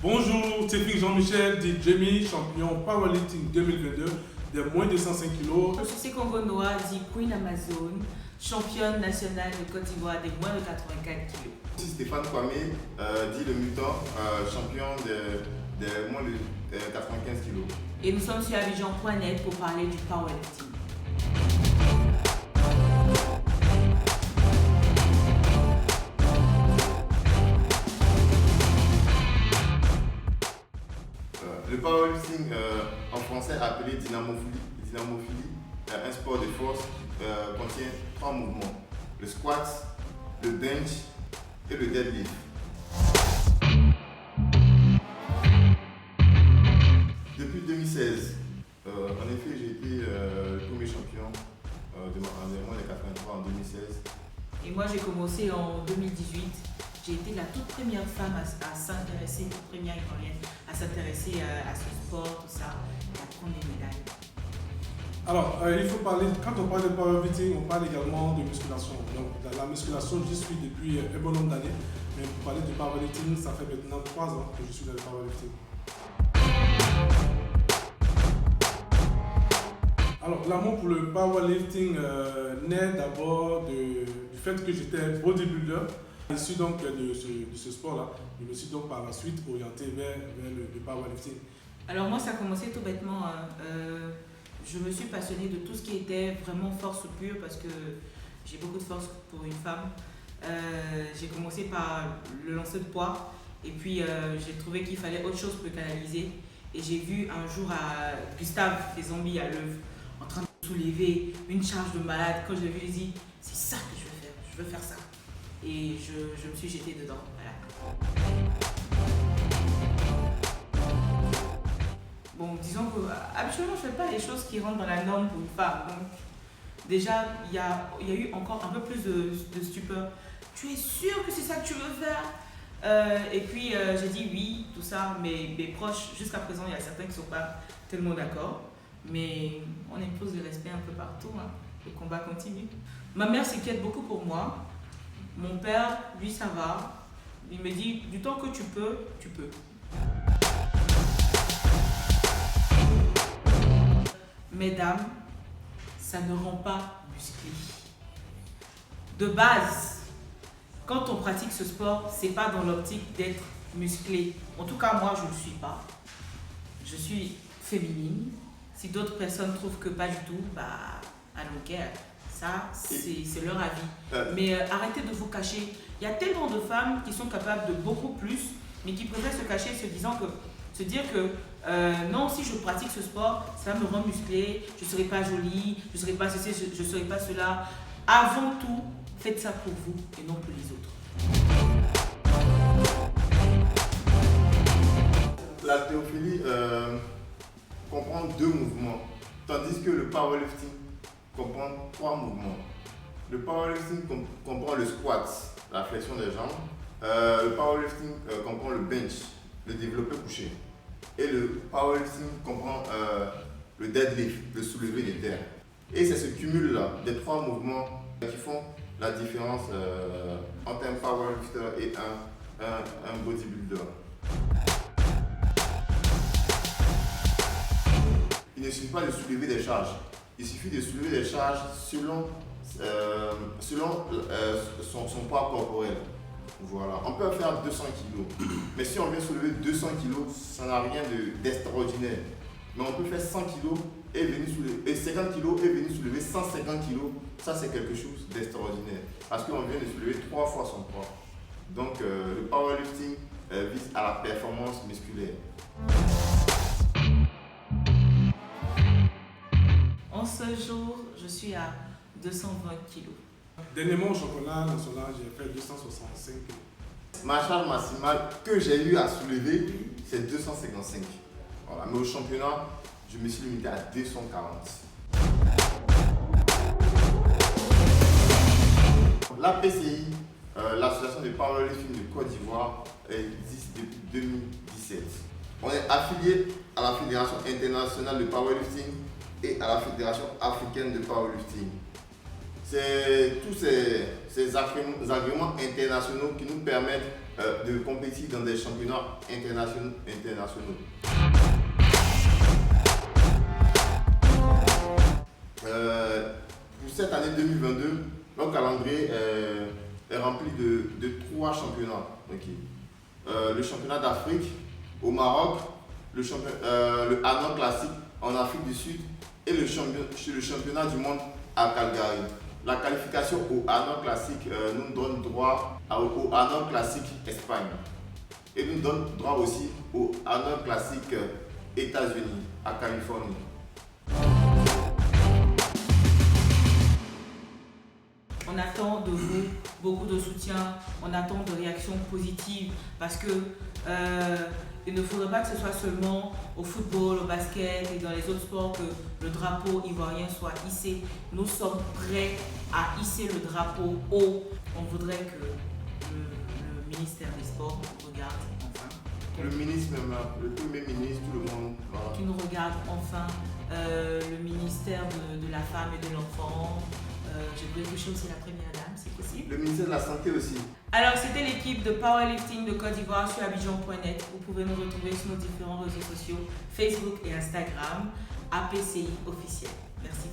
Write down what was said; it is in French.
Bonjour, c'est Jean-Michel dit Jamie, champion Powerlifting 2022 des moins de 105 kg. Je suis Congo Noir dit Queen Amazon, championne nationale de Côte d'Ivoire des moins de 84 kg. Je suis Stéphane Kwame, dit le mutant, champion des moins de 95 kg. Et nous sommes sur Abidjan.net pour parler du powerlifting. Le powerlifting, en français appelé dynamophilie, un sport de force, contient 3 mouvements: le squat, le bench et le deadlift. Depuis 2016, en effet, j'ai été le premier champion de moins de 83 en 2016. Et moi, j'ai commencé en 2018. J'ai été la toute première femme à s'intéresser, toute première Ivoirienne à s'intéresser à ce sport, tout ça, et à prendre des médailles. Alors, il faut parler, quand on parle de powerlifting, on parle également de musculation. Donc, dans la musculation, j'y suis depuis un bon nombre d'années. Mais pour parler de powerlifting, ça fait maintenant 3 ans que je suis dans le powerlifting. Alors, l'amour pour le powerlifting naît d'abord du fait que j'étais bodybuilder. Issu donc de ce sport-là, je me suis donc par la suite orienté vers le powerlifting. Alors moi, ça a commencé tout bêtement. Je me suis passionnée de tout ce qui était vraiment force pure parce que j'ai beaucoup de force pour une femme. J'ai commencé par le lancer de poids et puis j'ai trouvé qu'il fallait autre chose pour le canaliser. Et j'ai vu un jour Gustave Zombi à l'œuvre en train de soulever une charge de malade. Quand je l'ai vu, j'ai dit c'est ça que je veux faire, je veux faire ça. Et je me suis jetée dedans. Voilà. Bon, disons que habituellement, je ne fais pas les choses qui rentrent dans la norme pour une femme. Donc, déjà, il y a eu encore un peu plus de stupeur. Tu es sûre que c'est ça que tu veux faire? Et puis, j'ai dit oui, tout ça. Mais mes proches, jusqu'à présent, il y a certains qui ne sont pas tellement d'accord. Mais on impose le respect un peu partout. Hein. Le combat continue. Ma mère s'inquiète beaucoup pour moi. Mon père, lui, ça va. Il me dit, du temps que tu peux, tu peux. Mesdames, ça ne rend pas musclé. De base, quand on pratique ce sport, c'est pas dans l'optique d'être musclé. En tout cas, moi, je ne le suis pas. Je suis féminine. Si d'autres personnes trouvent que pas du tout, bah, I don't care. Ça, c'est leur avis. Mais arrêtez de vous cacher. Il y a tellement de femmes qui sont capables de beaucoup plus, mais qui préfèrent se cacher se dire que non, si je pratique ce sport, ça me rend musclé, je ne serai pas jolie, je ne serai pas ceci, je ne serai pas cela. Avant tout, faites ça pour vous et non pour les autres. L'haltérophilie comprend 2 mouvements, tandis que le powerlifting comprend 3 mouvements. Le powerlifting comprend le squat, la flexion des jambes. Le powerlifting comprend le bench, le développé couché. Et le powerlifting comprend le deadlift, le soulevé des terres. Et c'est ce cumul-là des 3 mouvements qui font la différence entre un powerlifter et un bodybuilder. Il ne suffit pas de soulever des charges. Il suffit de soulever des charges selon son poids corporel. Voilà. On peut faire 200 kg. Mais si on vient soulever 200 kg, ça n'a rien d'extraordinaire. Mais on peut faire 100 kg et 50 kg et venir soulever 150 kg. Ça, c'est quelque chose d'extraordinaire. Parce qu'on vient de soulever 3 fois son poids. Donc, le powerlifting vise à la performance musculaire. En ce jour, je suis à 220 kg. Dernièrement, au championnat national, j'ai fait 265 kg. Ma charge maximale que j'ai eu à soulever, c'est 255. Voilà. Mais au championnat, je me suis limité à 240. La PCI, l'association de powerlifting de Côte d'Ivoire, existe depuis 2017. On est affilié à la Fédération internationale de powerlifting et à la Fédération africaine de powerlifting. C'est tous ces agréments internationaux qui nous permettent de compétir dans des championnats internationaux. Pour cette année 2022, notre calendrier est rempli de 3 championnats. Le championnat d'Afrique au Maroc, le Hanon Classic en Afrique du Sud et le championnat du monde à Calgary. La qualification au Hanon Classic nous donne droit au Hanon Classic Espagne et nous donne droit aussi au Hanon Classic États-Unis à Californie. On attend de vous beaucoup de soutien, on attend de réactions positives parce que il ne faudrait pas que ce soit seulement au football, au basket et dans les autres sports que le drapeau ivoirien soit hissé. Nous sommes prêts à hisser le drapeau haut. On voudrait que le ministère des Sports regarde enfin. Le ministre même, le premier ministre, tout le monde. Voilà. Qui nous regarde enfin, le ministère de la femme et de l'enfant. Je voudrais toucher aussi la première dame, c'est possible. Le ministère de la Santé aussi. Alors, c'était l'équipe de Powerlifting de Côte d'Ivoire sur Abidjan.net. Vous pouvez nous retrouver sur nos différents réseaux sociaux, Facebook et Instagram, APCI officiel. Merci.